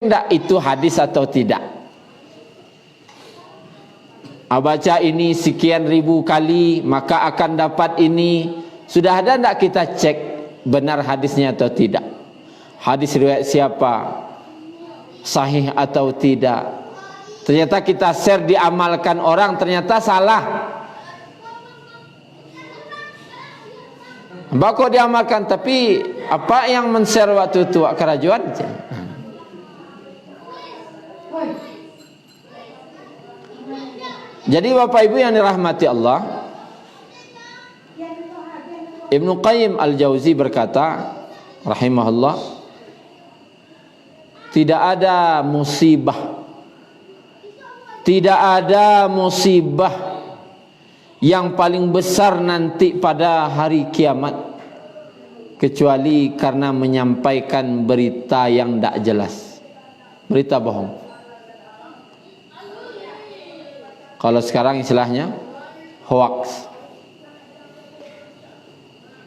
tidak itu hadis atau tidak. Baca ini sekian ribu kali maka akan dapat ini. Sudah ada tidak kita cek benar hadisnya atau tidak? Hadis riwayat siapa? Sahih atau tidak? Ternyata kita share diamalkan orang, ternyata salah. Bako diamalkan, tapi apa yang men-share waktu itu kerajuan? Jadi Bapak Ibu yang dirahmati Allah, Ibnu Qayyim Al-Jauzi berkata rahimahullah, tidak ada musibah, tidak ada musibah yang paling besar nanti pada hari kiamat kecuali karena menyampaikan berita yang tidak jelas, berita bohong. Kalau sekarang istilahnya hoax.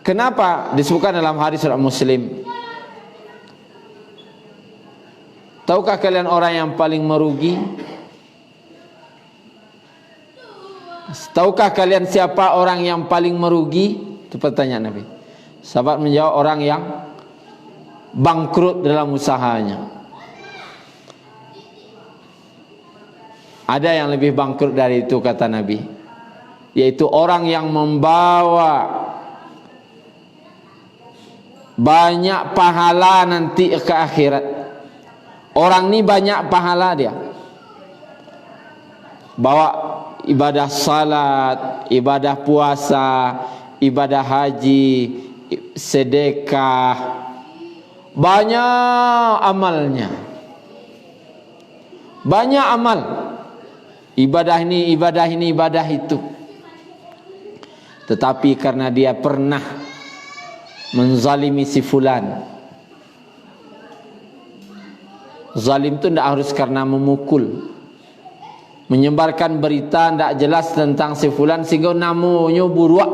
Kenapa disebutkan dalam hadis riwayat Muslim? Tahukah kalian orang yang paling merugi? Tahukah kalian siapa orang yang paling merugi? Itu pertanyaan Nabi. Sahabat menjawab, orang yang bangkrut dalam usahanya. Ada yang lebih bangkrut dari itu kata Nabi, yaitu orang yang membawa banyak pahala nanti ke akhirat. Orang ini banyak pahala dia, bawa ibadah salat, ibadah puasa, ibadah haji, sedekah, banyak amalnya, banyak amal, ibadah ini, ibadah ini, ibadah itu. Tetapi karena dia pernah menzalimi si fulan. Zalim itu tidak harus karena memukul, menyebarkan berita tidak jelas tentang si fulan sehingga namanya buruak,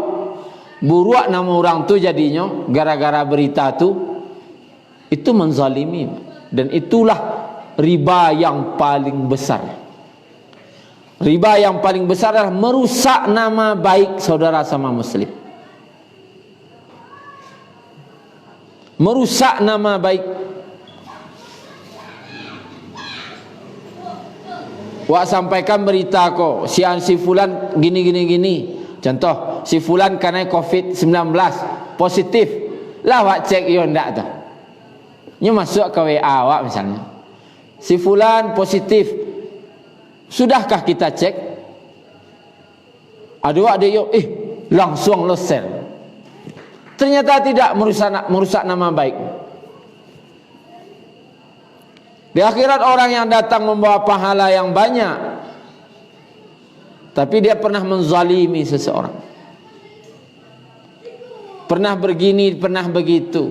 buruak nama orang tu jadinya gara-gara berita tu, itu menzalimi. Dan itulah riba yang paling besar. Riba yang paling besar adalah merusak nama baik saudara sama muslim, merusak nama baik. Wak sampaikan berita kok si fulan gini gini gini. Contoh, si fulan kena COVID-19 positif. Lah wak cek yo ndak tu. Nyu masuk ke WA wak misalnya. Si fulan positif. Sudahkah kita cek? Ada wak dia yo langsung lo share. Ternyata tidak, merusak nama baik. Di akhirat orang yang datang membawa pahala yang banyak, tapi dia pernah menzalimi seseorang, pernah begini, pernah begitu,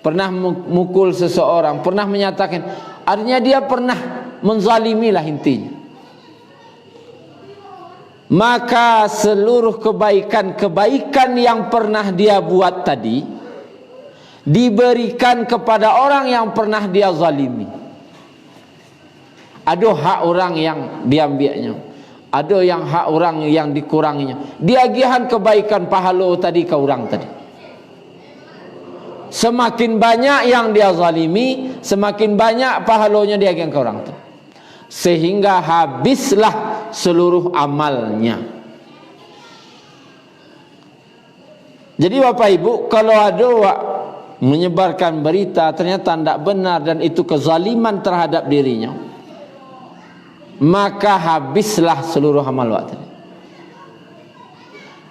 pernah mukul seseorang, pernah menyatakan, artinya dia pernah menzalimi lah intinya. Maka seluruh kebaikan-kebaikan yang pernah dia buat tadi diberikan kepada orang yang pernah dia zalimi. Ada hak orang yang diambilnya, ada yang hak orang yang dikuranginya. Diagihan kebaikan pahala tadi ke orang tadi. Semakin banyak yang dia zalimi, semakin banyak pahalanya diagihan ke orang tadi, sehingga habislah seluruh amalnya. Jadi Bapak Ibu, kalau ada menyebarkan berita ternyata tidak benar dan itu kezaliman terhadap dirinya, maka habislah seluruh amal awak tadi.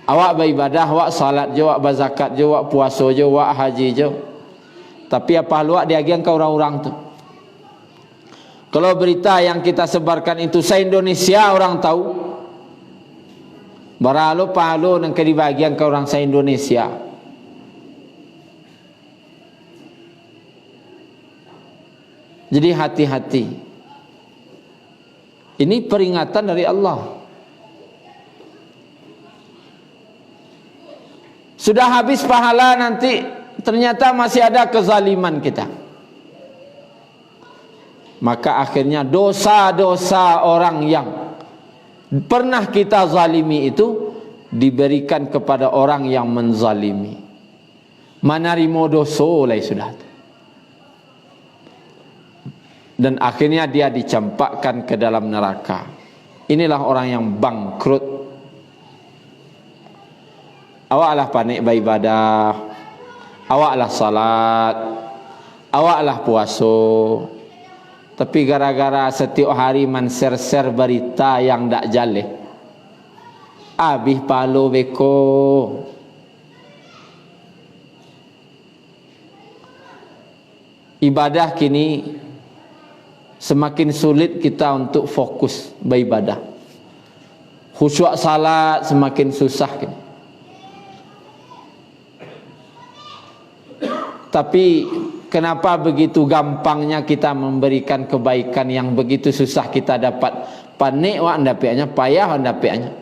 Awak beribadah, awak salat je, awak berzakat je, awak puasa je, awak haji je, tapi apa awak diagian ke orang-orang tu. Kalau berita yang kita sebarkan itu se-Indonesia orang tahu, baralo pahala yang dibagian ke orang se-Indonesia. Jadi hati-hati. Ini peringatan dari Allah. Sudah habis pahala nanti ternyata masih ada kezaliman kita. Maka akhirnya dosa-dosa orang yang pernah kita zalimi itu diberikan kepada orang yang menzalimi. Manarimo doso lai sudah. Dan akhirnya dia dicampakkan ke dalam neraka. Inilah orang yang bangkrut. Awaklah panik beribadah, awaklah salat, awaklah puasa. Tapi gara-gara setiap hari menser-ser berita yang tak jaleh, habis palo beko. Ibadah kini semakin sulit kita untuk fokus beribadah. Khusyuk salat semakin susah kini. Tapi kenapa begitu gampangnya kita memberikan kebaikan yang begitu susah kita dapat? Panik wak dapatnya, payah wak dapatnya.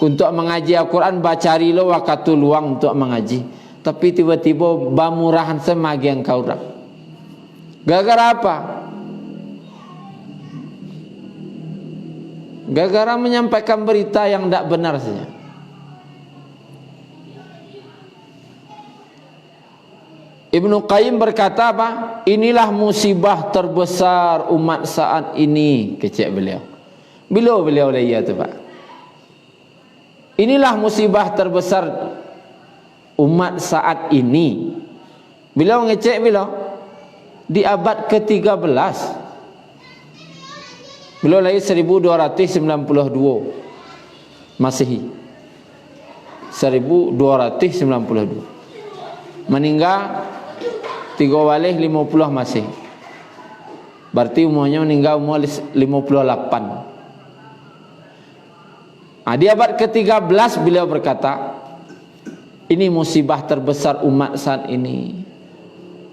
Untuk mengaji Al-Quran bacari lo waktu luang untuk mengaji. Tapi tiba-tiba bamurahan semagi yang kau orang. Gara-gara apa? Gara-gara menyampaikan berita yang tidak benar saja. Ibnu Qayyim berkata apa? Inilah musibah terbesar umat saat ini, kecek beliau. Beliau laya tu Pak. Inilah musibah terbesar umat saat ini. Beliau ngecek beliau di abad ke-13. Beliau lahir 1292 Masehi. 1292. Meninggal 3 50 Masehi. Berarti umurnya meninggal umur 58. Di abad ke-13 beliau berkata, ini musibah terbesar umat saat ini.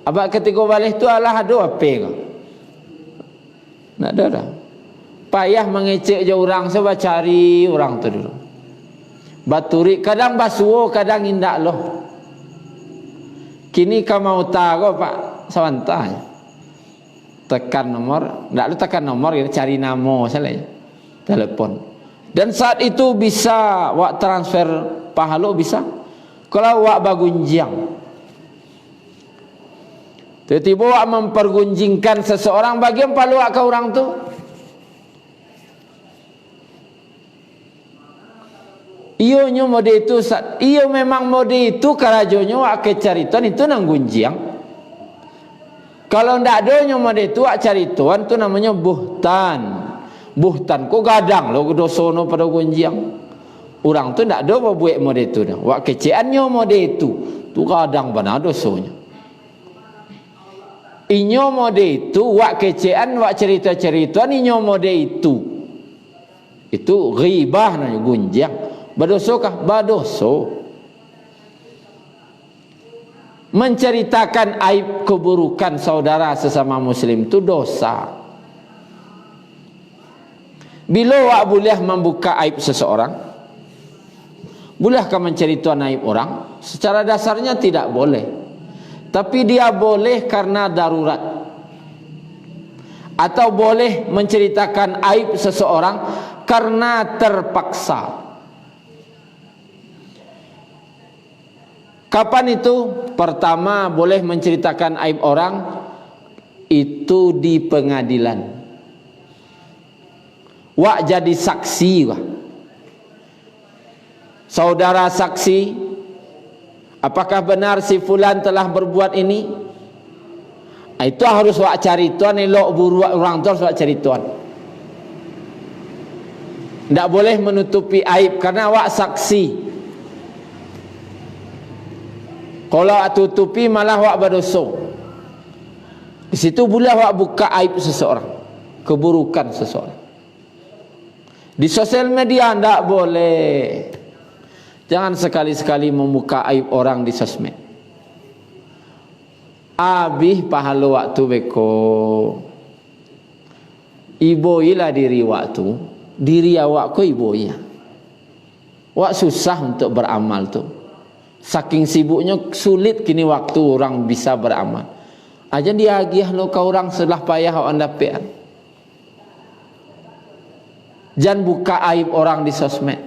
Abad ke-13 itu adalah ada apa ke? Tak ada. Payah mengecek je orang, sebab cari orang tu dulu. Baturi kadang basuo, kadang indak loh. Kini kau mau tahu Pak Sawantanya. Tekan nomor, tak lu tekan nomor, cari nama salah. Telepon. Dan saat itu bisa wak transfer pahala bisa. Kalau wak bagunjang, tiba-tiba wak mempergunjingkan seseorang, bagian pahala wak ke orang tu. Iyo nyo mode itu, iyo memang mode itu karajonyo wak kecaritan itu nang gunjiang. Kalau ndak ada nyo mode itu wak carituan tu namanya buhtan. Buhtan ko gadang lo dosono pada gunjiang. Orang tu ndak ada apa buat mode itu dah. Wak keceannya mode itu tu gadang benar dosonya. Inyo mode itu wak kecean wak cerita-cerituan inyo mode itu. Itu ghibah namanya gunjiang. Badosokah? Badoso. Menceritakan aib keburukan saudara sesama muslim itu dosa. Bila wak boleh membuka aib seseorang, bolehkah menceritakan aib orang? Secara dasarnya tidak boleh. Tapi dia boleh karena darurat. Atau boleh menceritakan aib seseorang karena terpaksa. Kapan itu? Pertama, boleh menceritakan aib orang itu di pengadilan. Wak jadi saksi wak. Saudara saksi, apakah benar si fulan telah berbuat ini? Itu harus wak cari tuan, elok buru orang tu harus wak cari tuan. Tidak boleh menutupi aib karena wak saksi. Kalau tutupi malah wak berdosa. Di situ boleh wak buka aib seseorang, keburukan seseorang. Di sosial media tidak boleh. Jangan sekali-sekali membuka aib orang di sosmed. Abih pahala waktu beko. Iboilah diri waktu. Diri awak ko iboilah. Wak susah untuk beramal tu. Saking sibuknya sulit kini waktu orang bisa beramal. Aja dia agiah lo kau orang selah payah awak dapat. Jangan buka aib orang di sosmed.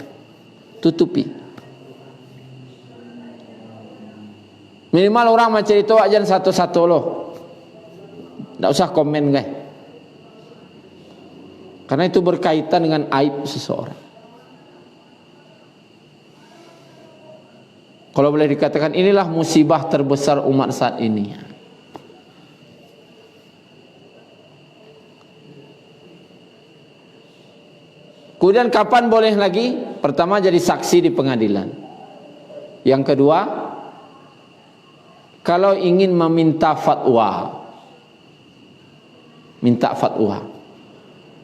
Tutupi. Minimal orang macam itu aja satu-satu lo. Tak usah komen guys. Karena itu berkaitan dengan aib seseorang. Kalau boleh dikatakan inilah musibah terbesar umat saat ini. Kemudian kapan boleh lagi? Pertama jadi saksi di pengadilan. Yang kedua, kalau ingin meminta fatwa. Minta fatwa.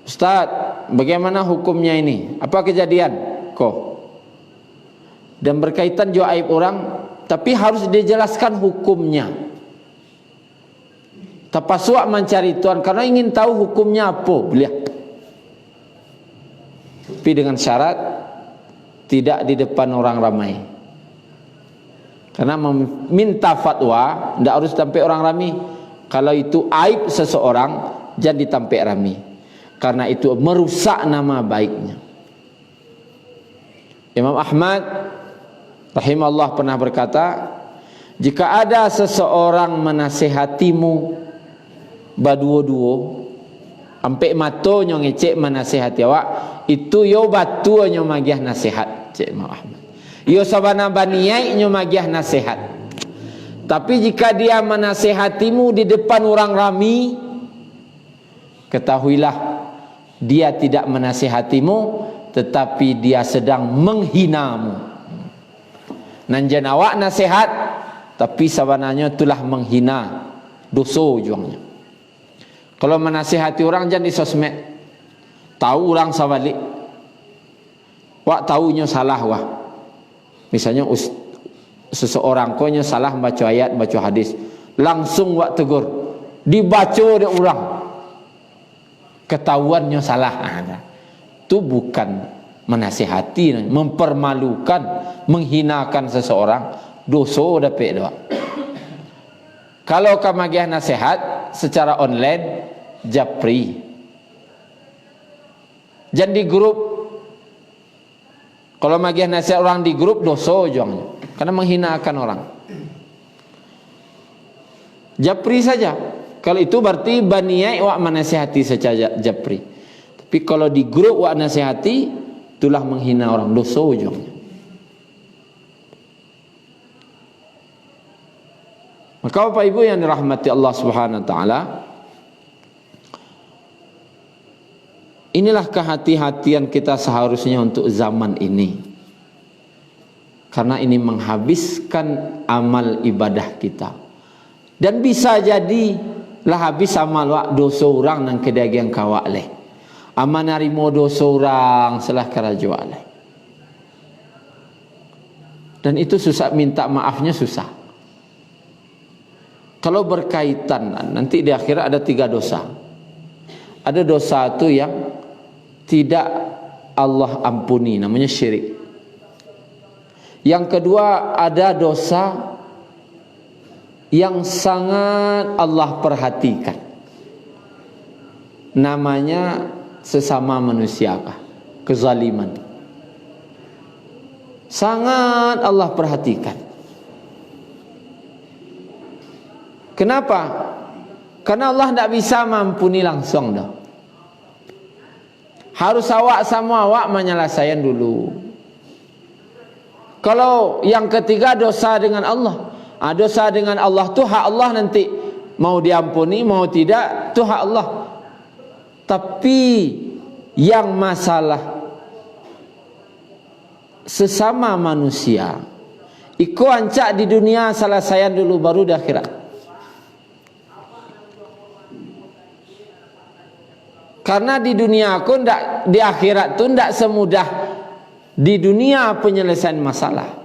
Ustaz, bagaimana hukumnya ini? Apa kejadian? Kok? Dan berkaitan juga aib orang, tapi harus dijelaskan hukumnya. Tapaswa mencari Tuhan karena ingin tahu hukumnya apa. Beliau. Tapi dengan syarat tidak di depan orang ramai. Karena meminta fatwa tidak harus sampai orang ramai. Kalau itu aib seseorang, jangan ditampai ramai. Karena itu merusak nama baiknya. Imam Ahmad rahimahullah pernah berkata, jika ada seseorang menasihatimu baduo-duo, ampe mato nyo ngecek menasihati awak, itu yo batu nyo magiah nasihat. Cek Imam Ahmad. Yo sabana baniai nyo magiah nasihat. Tapi jika dia menasihatimu di depan orang ramai, ketahuilah dia tidak menasihatimu, tetapi dia sedang menghinamu. Nanjan awak nasihat, tapi sabananya itulah menghina, dosa juangnya. Kalau menasihati orang jangan di sosmed. Tahu orang sabalik. Wak tahunya salah wah. Misalnya seseorang konya salah baca ayat, baca hadis. Langsung wak tegur. Dibaca oleh orang. Ketahuannya salah. Itu bukan menasihati, mempermalukan, menghinakan seseorang. Dosa dapat doa. Kalau kamu magiah nasihat secara online, japri. Jangan di grup. Kalau magiah nasihat orang di grup, dosa jangan. Karena menghinakan orang. Japri saja. Kalau itu berarti baniai wak menasihati secara japri. Tapi kalau di grup wak nasihati, itulah menghina orang, dosa jangan. Maka Bapak Ibu yang dirahmati Allah Subhanahu wa taala, inilah kehati-hatian kita seharusnya untuk zaman ini. Karena ini menghabiskan amal ibadah kita. Dan bisa jadi lah habis amal wak dosa orang nang kedagian kawak leh. Aman narimo dosa orang selah karajo leh. Dan itu susah, minta maafnya susah. Kalau berkaitan, nanti di akhirat ada 3 dosa. Ada dosa itu yang tidak Allah ampuni, namanya syirik. Yang kedua, ada dosa yang sangat Allah perhatikan. Namanya sesama manusia, kezaliman. Sangat Allah perhatikan. Kenapa? Karena Allah tidak bisa mampuni langsung dah. Harus awak sama awak menyelesaikan dulu. Kalau yang ketiga dosa dengan Allah. Dosa dengan Allah tu hak Allah, nanti mau diampuni mau tidak tu hak Allah. Tapi yang masalah sesama manusia, iko ancak di dunia selesaian dulu baru di akhirat. Karena di dunia aku ndak, di akhirat tu ndak semudah di dunia penyelesaian masalah.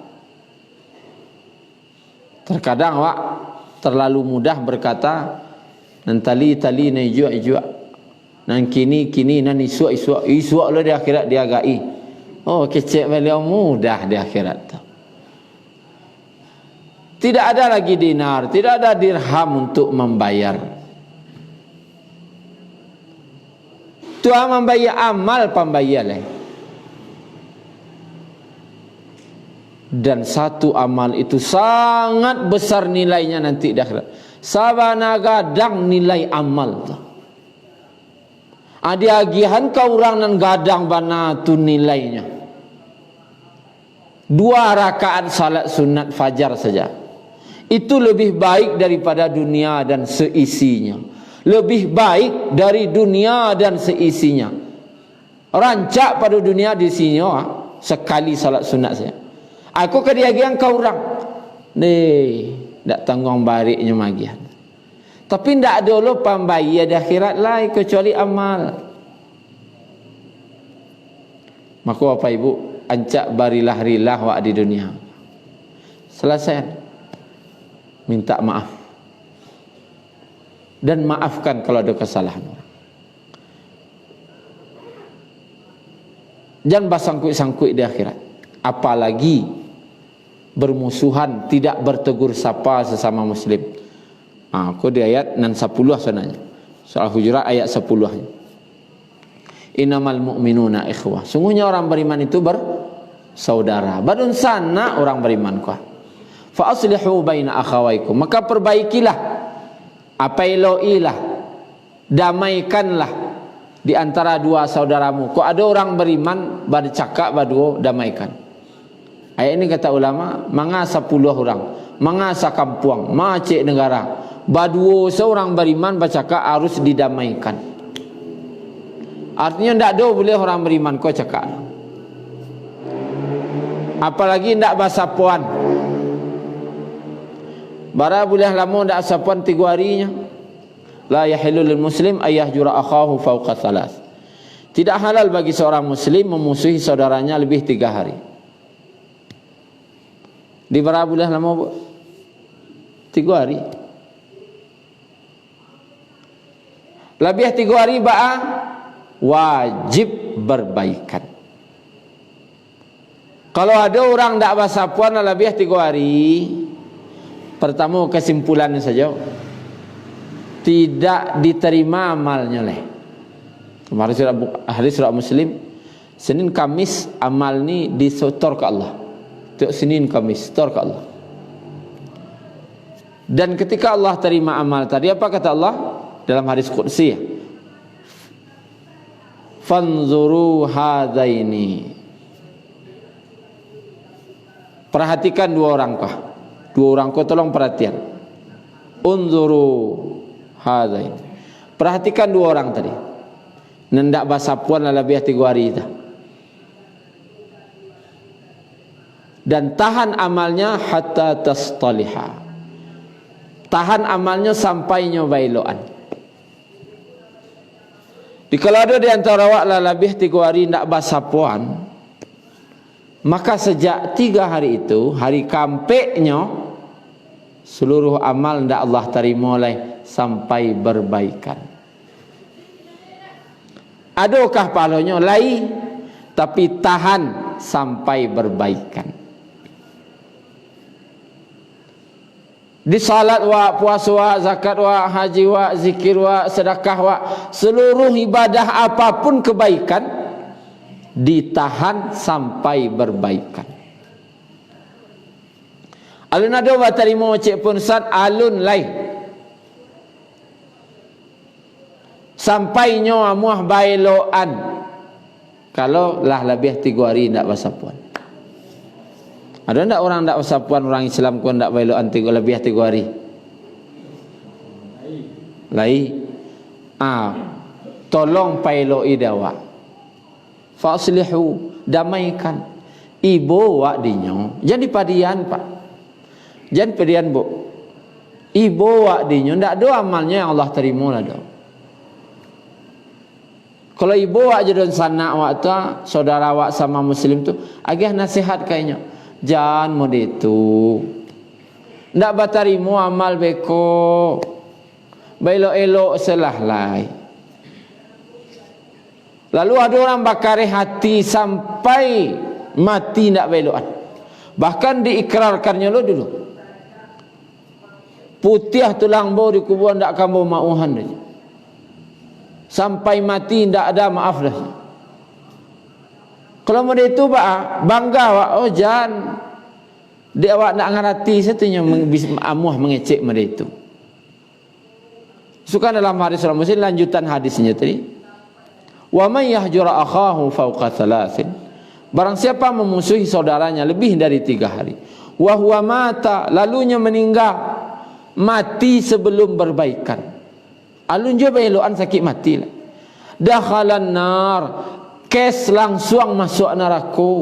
Terkadang wak terlalu mudah berkata nantali tali na ijua nan kini nan isu lo di akhirat dia gai. Oh kecek beliau mudah di akhirat tu. Tidak ada lagi dinar, tidak ada dirham untuk membayar. Tuhan membayar amal pembayar lah. Dan satu amal itu sangat besar nilainya nanti di akhirat. Sabana gadang nilai amal tu. Ada agihan kau orang nan gadang bana tu nilainya. 2 rakaat salat sunat fajar saja. Itu lebih baik daripada dunia dan seisinya. Lebih baik dari dunia dan seisinya. Rancak pada dunia di sini sekali salat sunat saja. Aku kediagian kau orang. Tak tanggung bariknya magian. Tapi tak ada lo pembayar di akhirat lain kecuali amal. Maka Bapak Ibu, ancak barilah rilah wak di dunia. Selesai. Minta maaf. Dan maafkan kalau ada kesalahan orang. Jangan bersangkut-sangkut di akhirat. Apalagi bermusuhan, tidak bertegur sapa sesama muslim. Aku di ayat 10 sebenarnya. Surah Hujurat ayat 10. Innamal mu'minuna ikhwah. Sungguhnya orang beriman itu bersaudara. Badun sana orang beriman kuah. Fa aslihu baina akhawaikum. Maka perbaikilah, apailoilah, damaikanlah di antara dua saudaramu. Kok ada orang beriman bercakap baduo damaikan. Ayat ini kata ulama, manga 10 orang, manga sakampuang, macik negara, baduo seorang beriman bercakap harus didamaikan. Artinya tidak ada boleh orang beriman kau cakap. Apalagi tidak basapuan. Bara boleh lama tidak sapuan 3 harinya. La yahillu lil muslim ayyahjura akhahu fawqa 3. Tidak halal bagi seorang muslim memusuhi saudaranya lebih 3 hari. Di bara boleh lama 3 hari. Lebih 3 hari wajib berbaikan. Kalau ada orang tak basapuan lebih 3 hari, pertama kesimpulannya saja, tidak diterima amalnya leh. Kemarin hari surah Muslim, Senin Kamis amal ni disetor ke Allah. Tiap Senin Kamis setor ke Allah. Dan ketika Allah terima amal tadi, apa kata Allah dalam hadis qudsi? Fanzuru hadaini. Perhatikan 2 orang kah? 2 orang kau tolong perhatian. Unzuru hadaini. Perhatikan 2 orang tadi. Nendak basapuan lebih 3 hari dah. Dan tahan amalnya hatta tastaliha. Tahan amalnya sampai nyobailoan. Kalau ada di antara awak lebih 3 hari tidak basapuan, maka sejak 3 hari itu, hari kampeknya, seluruh amal tidak Allah terima oleh sampai berbaikan. Adakah pahalanya? Lain, tapi tahan sampai berbaikan. Di salat wa, puasa wa, zakat wa, haji wa, zikir wa, sedekah wa, seluruh ibadah apapun kebaikan ditahan sampai berbaikan. Alun ada wa terima cik pun sat alun lai. Sampai nyo amuah bailoan. Kalau lah lebih 3 hari ndak basapuan. Ada tak orang tak bersapuan orang Islam ku tak bailoan lebih 3 hari? Lai. Tolong pailoi dawa. Faslihu, damaikan. Ibu wak dinyo, jangan dipadian Pak. Jangan padian Bu. Ibu wak dinyo ndak ada amalnya yang Allah terima lah dah. Kalau ibu wak jadi sanak wak tu, saudara wak sama muslim tu, agak nasihat kayaknya. Jangan mod itu. Ndak batarimu amal beko. Bailo-elo selah lai. Lalu ada orang bakari hati sampai mati ndak bailoan. Bahkan diikrarkannya lo dulu. putih tulang bau di kuburan ndak kambo mauhan dia. Sampai mati ndak ada maaf dah. Kalau mereka itu pak bangga pak, oh jangan dia awak nak ngerti satunya amuah mengecek mereka itu. Suka dalam hadis Rasul Muslim lanjutan hadisnya tadi. Wa may yahjura akhahu fawqa thalathin. Barang siapa memusuhi saudaranya lebih dari 3 hari. Wa huwa mata, lalunya meninggal, mati sebelum berbaikan. Alun je beloan sakit mati lah. Dakhalan nar, kes langsung masuk neraka.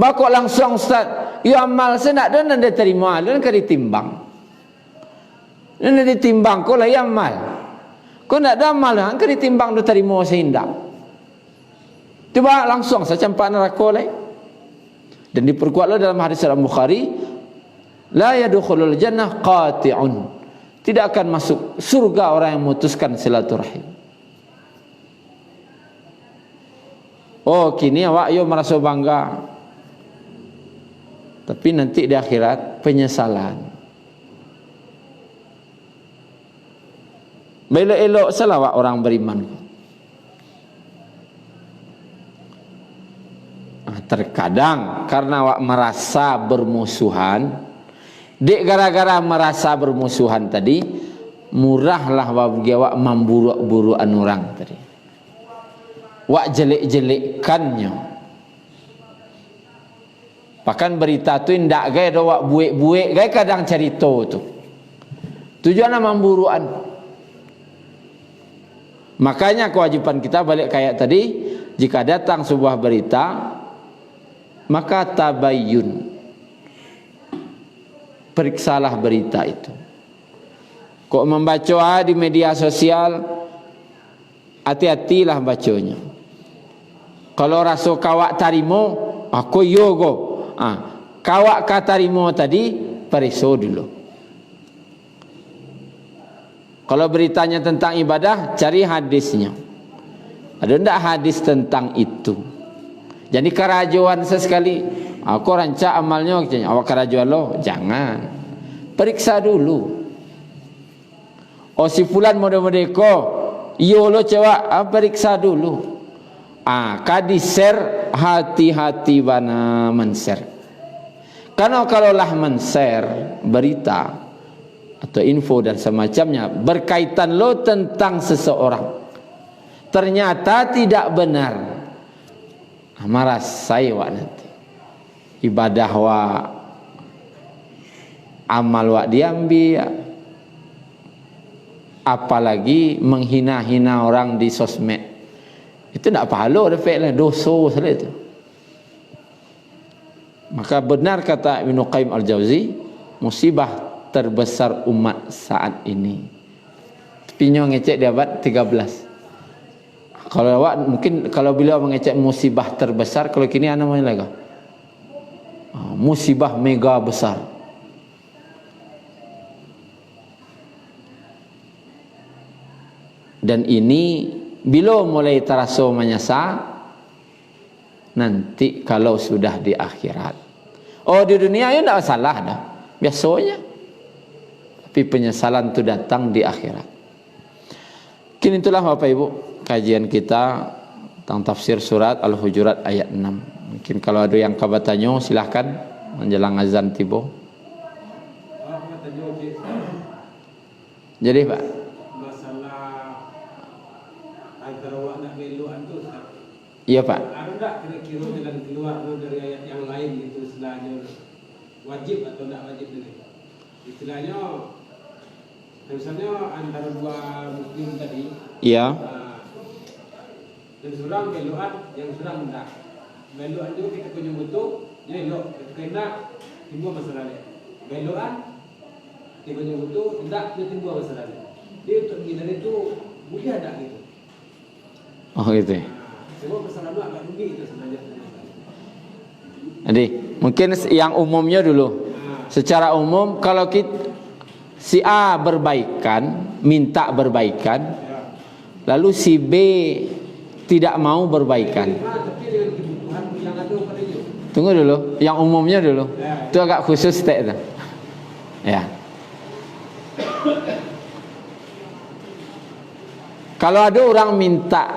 Bakok langsung ustaz, ya amal senak dan anda terima dan ka ditimbang. Dan ditimbang kau lah ya amal. Kau nak ada amal kan ditimbang do terima seindak. Tiba langsung saya campak neraka lah. Dan diperkuatlah dalam hadis Al-Bukhari, la yadkhulul jannah qati'un. Tidak akan masuk surga orang yang memutuskan silaturahim. Oh, kini awak yo merasa bangga. Tapi nanti di akhirat penyesalan. Elok-elok selawat orang beriman. Terkadang karena awak merasa bermusuhan, dek gara-gara merasa bermusuhan tadi, murahlah bagi awak memburuk-burukan orang tadi. Wak jelek-jelekkannya. Bahkan berita tu indak gaya do wak buik-buik gaya kadang cerita tu. Tujuannya memburukan. Makanya kewajiban kita balik kayak tadi, jika datang sebuah berita, maka tabayyun, periksalah berita itu. Kok membaca di media sosial, hati-hatilah bacanya. Kalau rasa kawak tarimo, aku yogo. Kawak katarimo tadi, periksa dulu. Kalau beritanya tentang ibadah, cari hadisnya. Ada tidak hadis tentang itu? Jadi kerajuan sesekali, aku rancak amalnya, awak kerajuan lo, jangan. Periksa dulu. Oh si fulan mode-modeko, iyo lo cewek, periksa dulu. Kadi share, hati-hati bana men-share. Karena kalaulah men-share berita atau info dan semacamnya berkaitan lo tentang seseorang, ternyata tidak benar, marah saya wak nanti ibadah wak, amal wak diambil, apalagi menghina-hina orang di sosmed. Itu tidak pahala efek lah, dosa salah itu. Maka benar kata Ibnu Qayyim Al-Jauzi, musibah terbesar umat saat ini. Pinyo ngecek di abad 13. Kalau awak mungkin kalau beliau mengecek musibah terbesar, kalau kini ana namanya lagi. Musibah mega besar. Dan ini bila mulai terasa menyesal, nanti kalau sudah di akhirat. Oh di dunia ya tidak masalah dah, biasanya. Tapi penyesalan itu datang di akhirat. Kini itulah Bapak Ibu kajian kita tentang tafsir surat Al-Hujurat ayat 6. Mungkin kalau ada yang kabatannya silahkan menjelang azan tiba. Jadi Pak, masalah antara wak nak beluan tu, iya Pak. Ada tak kira-kira jalan keluar dari ayat yang lain itu istilahnya wajib atau tidak wajib ini? Istilahnya misalnya antara dua muslim tadi, Iya. Yang seorang beluan, yang seorang tidak. Beluan itu kita punya betul, jadi elok. Ketika tidak, timbul masalahnya. Beluan, kita punya betul, tidak, dia timbul masalahnya. Dia untuk menghindari itu boleh ada gitu. Oh gitu. Semua kesalahan itu agak rugi itu sebenarnya. Jadi mungkin yang umumnya dulu. Secara umum kalau kita si A berbaikan, minta berbaikan, lalu si B tidak mau berbaikan. Tunggu dulu, yang umumnya dulu. Itu agak khusus tak itu. Ya. Kalau ada orang minta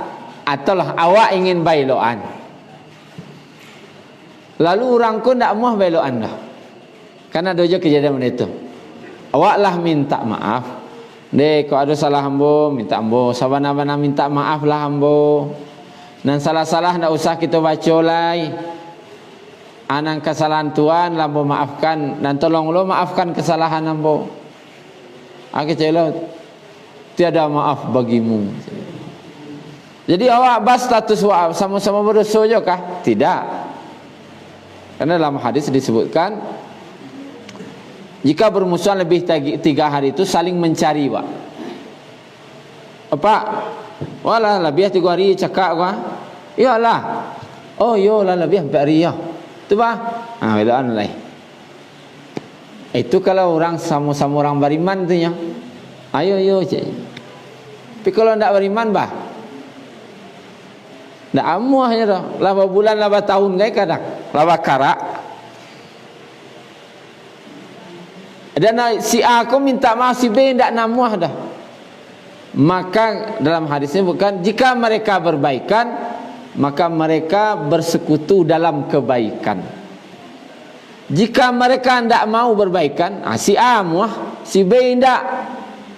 atau awak ingin bailoan, lalu orang ku ndak mau bailoan dah. Karena ada je kejadian itu. Awaklah minta maaf. Dek, kalau ada salah hambo, minta hambo. Sabana-bana minta maaf lah hambo. Dan salah-salah ndak usah kita baca lai. Anang kesalahan Tuhan, lambo maafkan dan tolong lo maafkan kesalahan hambo. Aku celo tiada maaf bagimu. Jadi awak bas status sama-sama berdosa je kah? Tidak. Karena dalam hadis disebutkan jika bermusuhan lebih 3 hari itu saling mencari, Pak. Apa? Walah lebih 3 hari cakap gua. Iyalah. Oh iyalah lebih 4 hari ya. Tu bah. Bedaan lain. Itu kalau orang sama-sama orang beriman tu nya. Ayo cik. Tapi kalau ndak beriman bah. Ndak amuahnya dah. Laba bulan laba tahun gay kadang. Laba karak. Dan si A aku minta maaf si B tidak namuah dah. Maka dalam hadisnya bukan jika mereka berbaikan maka mereka bersekutu dalam kebaikan. Jika mereka tidak mau berbaikan, si A muah, si B tidak,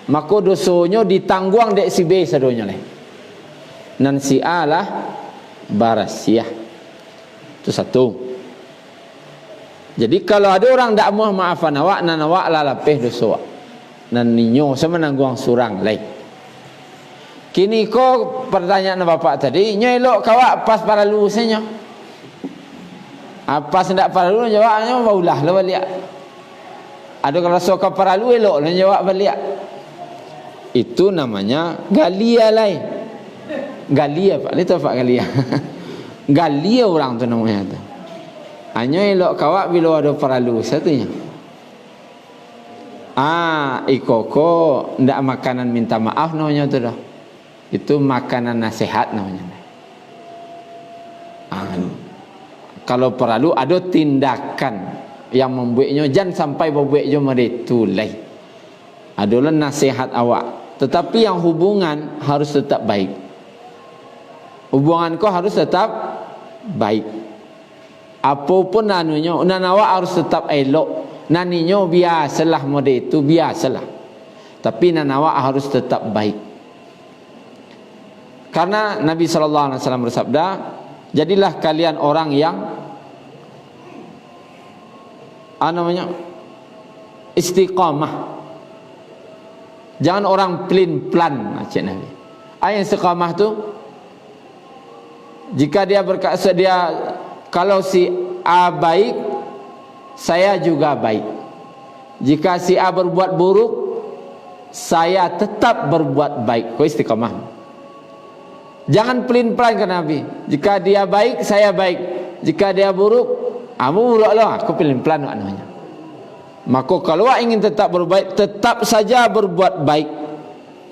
maka dosanya ditanggung dek si B sadonya leh. Dan si A lah barasiah. Itu satu. Jadi kalau ada orang tak mau maafkan awak, nan awak lah lapeh dosa. Nan ninyo sama nangguang surang lain. Kini ko pertanyaan bapak tadi, nyo elok kawak pas para lulusnya. Apa sendak para lulus jawabnya maulah lah balik. Ada kalau rasa para lulus elok lah jawab balik. Itu namanya galia lain. Galia Pak, itu Pak galia. Galia orang tu namanya tu. Hanya elok kawak bila ada peralu satunya. Ikoko ndak makanan minta maaf namanya tu dah. Itu makanan nasihat namanya. Kalau peralu ada tindakan yang membuatnya jangan sampai membuatnya meretulai. Adalah nasihat awak. Tetapi yang hubungan harus tetap baik. Hubungan kau harus tetap baik. Apapun anunya, awak harus tetap elok. Naninyo biasalah mode itu biasalah. Tapi awak harus tetap baik. Karena Nabi SAW bersabda, jadilah kalian orang yang istiqamah. Jangan orang pelin-pelan, Cik Nabi. Ayat istiqamah tu, jika dia berkata dia kalau si A baik, saya juga baik. Jika si A berbuat buruk, saya tetap berbuat baik. Kau istiqamah. Jangan pelin-pelan ke Nabi. Jika dia baik, saya baik. Jika dia buruk, kamu buruk lah. Aku pelin-pelan namanya. Maka kalau ingin tetap berbaik, tetap saja berbuat baik.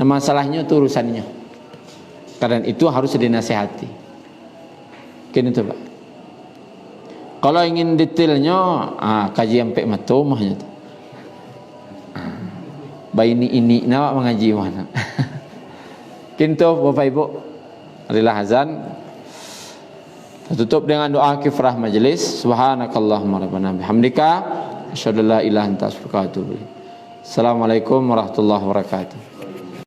Nah, masalahnya itu urusannya. Karena itu harus dinasihati. Kini tu Pak. Kalau ingin detailnya, kaji sampai matumahnya tu. Bayi ini nak mengaji mana? Kintu Bapak Ibu, marilah azan. Tutup dengan doa kifrah majlis. Subhanakallahumma rabbana bihamdika asyhadu an la ilaha illa anta astaghfiruka wa atubu ilaik. Assalamualaikum warahmatullahi wabarakatuh.